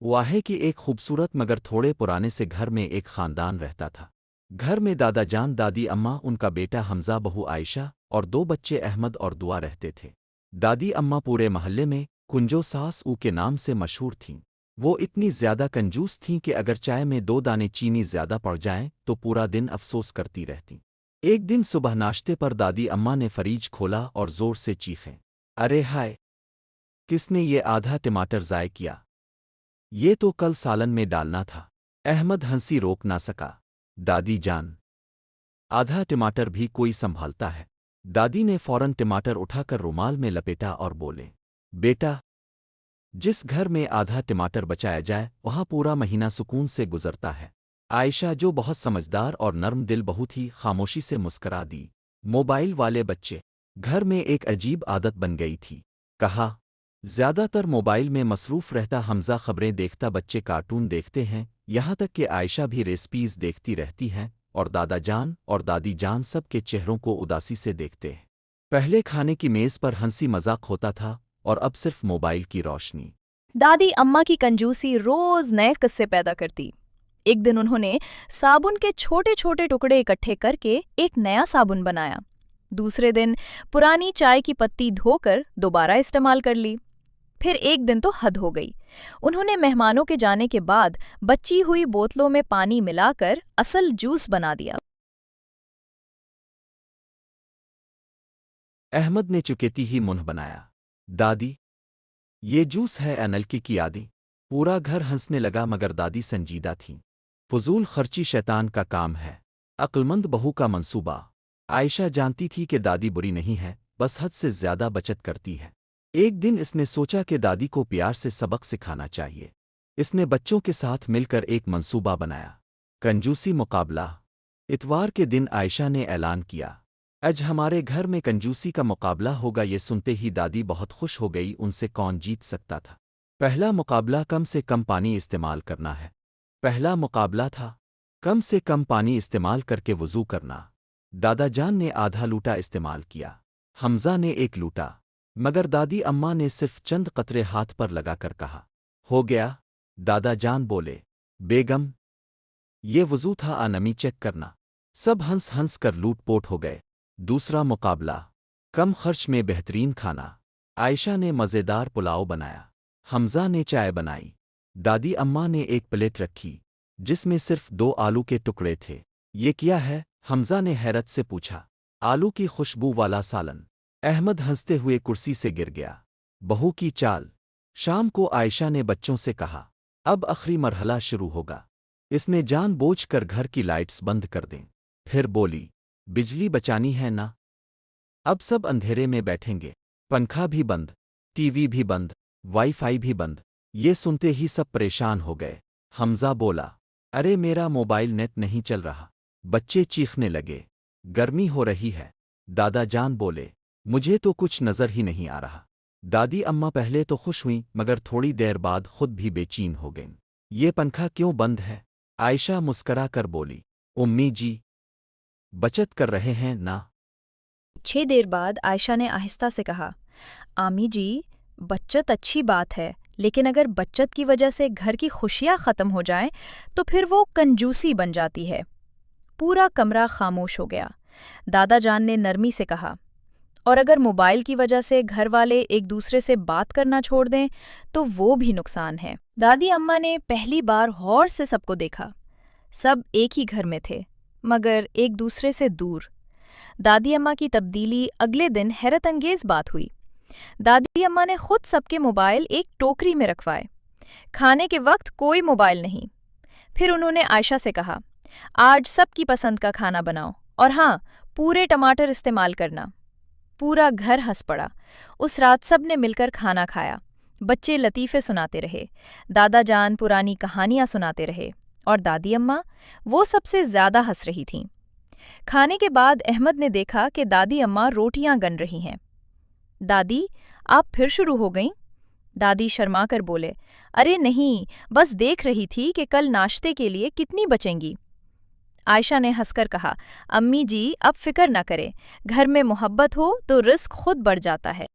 वाहे की एक खूबसूरत मगर थोड़े पुराने से घर में एक खानदान रहता था। घर में दादा जान, दादी अम्मा, उनका बेटा हमजा, बहू आयशा और दो बच्चे अहमद और दुआ रहते थे। दादी अम्मा पूरे महल्ले में कुंजो सास ऊ के नाम से मशहूर थीं। वो इतनी ज्यादा कंजूस थीं कि अगर चाय में 2 दाने चीनी ज्यादा पड़ जाएं तो पूरा दिन अफसोस करती रहतीं। एक दिन सुबह नाश्ते पर दादी अम्मा ने फ्रिज खोला और जोर से चीखें, अरे हाय! किसने ये आधा टमाटर ज़ाय किया? ये तो कल सालन में डालना था। अहमद हंसी रोक ना सका। दादी जान, आधा टमाटर भी कोई संभालता है? दादी ने फौरन टमाटर उठाकर रुमाल में लपेटा और बोले, बेटा, जिस घर में आधा टमाटर बचाया जाए वहाँ पूरा महीना सुकून से गुजरता है। आयशा, जो बहुत समझदार और नर्म दिल बहू थी, खामोशी से मुस्करा दी। मोबाइल वाले बच्चे। घर में एक अजीब आदत बन गई थी। कहा, ज्यादातर मोबाइल में मसरूफ रहता हमजा खबरें देखता, बच्चे कार्टून देखते हैं, यहाँ तक कि आयशा भी रेसिपीज देखती रहती हैं, और दादा जान और दादी जान सब के चेहरों को उदासी से देखते हैं। पहले खाने की मेज़ पर हंसी मजाक होता था और अब सिर्फ मोबाइल की रोशनी। दादी अम्मा की कंजूसी रोज नए किस्से पैदा करती। एक दिन उन्होंने साबुन के छोटे छोटे टुकड़े इकट्ठे करके एक नया साबुन बनाया। दूसरे दिन पुरानी चाय की पत्ती धोकर दोबारा इस्तेमाल कर ली। फिर एक दिन तो हद हो गई। उन्होंने मेहमानों के जाने के बाद बची हुई बोतलों में पानी मिलाकर असल जूस बना दिया। अहमद ने चुकेती ही मुंह बनाया, दादी, ये जूस है अनलकी की यादें। पूरा घर हंसने लगा मगर दादी संजीदा थीं। फजूल खर्ची शैतान का काम है, अक्लमंद बहू का मंसूबा। आयशा जानती थी कि दादी बुरी नहीं है, बस हद से ज्यादा बचत करती है। एक दिन इसने सोचा कि दादी को प्यार से सबक सिखाना चाहिए। इसने बच्चों के साथ मिलकर एक मंसूबा बनाया, कंजूसी मुकाबला। इतवार के दिन आयशा ने ऐलान किया, आज हमारे घर में कंजूसी का मुकाबला होगा। ये सुनते ही दादी बहुत खुश हो गई। उनसे कौन जीत सकता था? पहला मुकाबला कम से कम पानी इस्तेमाल करना है। पहला मुकाबला था कम से कम पानी इस्तेमाल करके वुज़ू करना। दादा जान ने आधा लूटा इस्तेमाल किया, हमजा ने 1 लूटा, मगर दादी अम्मा ने सिर्फ चंद कतरे हाथ पर लगाकर कहा, हो गया। दादा जान बोले, बेगम, ये वुज़ू था, आनमी चेक करना। सब हंस हंस कर लूटपोट हो गए। दूसरा मुकाबला, कम खर्च में बेहतरीन खाना। आयशा ने मज़ेदार पुलाव बनाया, हमजा ने चाय बनाई, दादी अम्मा ने एक प्लेट रखी जिसमें सिर्फ 2 आलू के टुकड़े थे। ये क्या है? हमजा ने हैरत से पूछा। आलू की खुशबू वाला सालन। अहमद हंसते हुए कुर्सी से गिर गया। बहू की चाल। शाम को आयशा ने बच्चों से कहा, अब आखिरी मरहला शुरू होगा। इसने जानबूझकर घर की लाइट्स बंद कर दें। फिर बोली, बिजली बचानी है ना? अब सब अंधेरे में बैठेंगे, पंखा भी बंद, टीवी भी बंद, वाईफाई भी बंद। ये सुनते ही सब परेशान हो गए। हमजा बोला, अरे मेरा मोबाइल नेट नहीं चल रहा। बच्चे चीखने लगे, गर्मी हो रही है। दादा जान बोले, मुझे तो कुछ नजर ही नहीं आ रहा। दादी अम्मा पहले तो खुश हुईं मगर थोड़ी देर बाद खुद भी बेचैन हो गईं। ये पंखा क्यों बंद है? आयशा मुस्करा कर बोली, उम्मी जी, बचत कर रहे हैं ना। 6 देर बाद आयशा ने आहिस्ता से कहा, आमी जी, बचत अच्छी बात है, लेकिन अगर बचत की वजह से घर की खुशियाँ ख़त्म हो जाएं तो फिर वो कंजूसी बन जाती है। पूरा कमरा खामोश हो गया। दादा जान ने नरमी से कहा, और अगर मोबाइल की वजह से घर वाले एक दूसरे से बात करना छोड़ दें तो वो भी नुकसान है। दादी अम्मा ने पहली बार गौर से सबको देखा। सब एक ही घर में थे मगर एक दूसरे से दूर। दादी अम्मा की तब्दीली अगले दिन हैरत अंगेज बात हुई। दादी अम्मा ने खुद सबके मोबाइल एक टोकरी में रखवाए। खाने के वक्त कोई मोबाइल नहीं। फिर उन्होंने आयशा से कहा, आज सबकी पसंद का खाना बनाओ और हाँ, पूरे टमाटर इस्तेमाल करना। पूरा घर हंस पड़ा। उस रात सब ने मिलकर खाना खाया। बच्चे लतीफ़े सुनाते रहे, दादा जान पुरानी कहानियाँ सुनाते रहे और दादी अम्मा वो सबसे ज़्यादा हंस रही थीं। खाने के बाद अहमद ने देखा कि दादी अम्मा रोटियां गन रही हैं। दादी, आप फिर शुरू हो गईं? दादी शर्मा कर बोले, अरे नहीं, बस देख रही थी कि कल नाश्ते के लिए कितनी बचेंगी। आयशा ने हंसकर कहा, अम्मी जी, अब फिक्र न करें, घर में मोहब्बत हो तो रिस्क खुद बढ़ जाता है।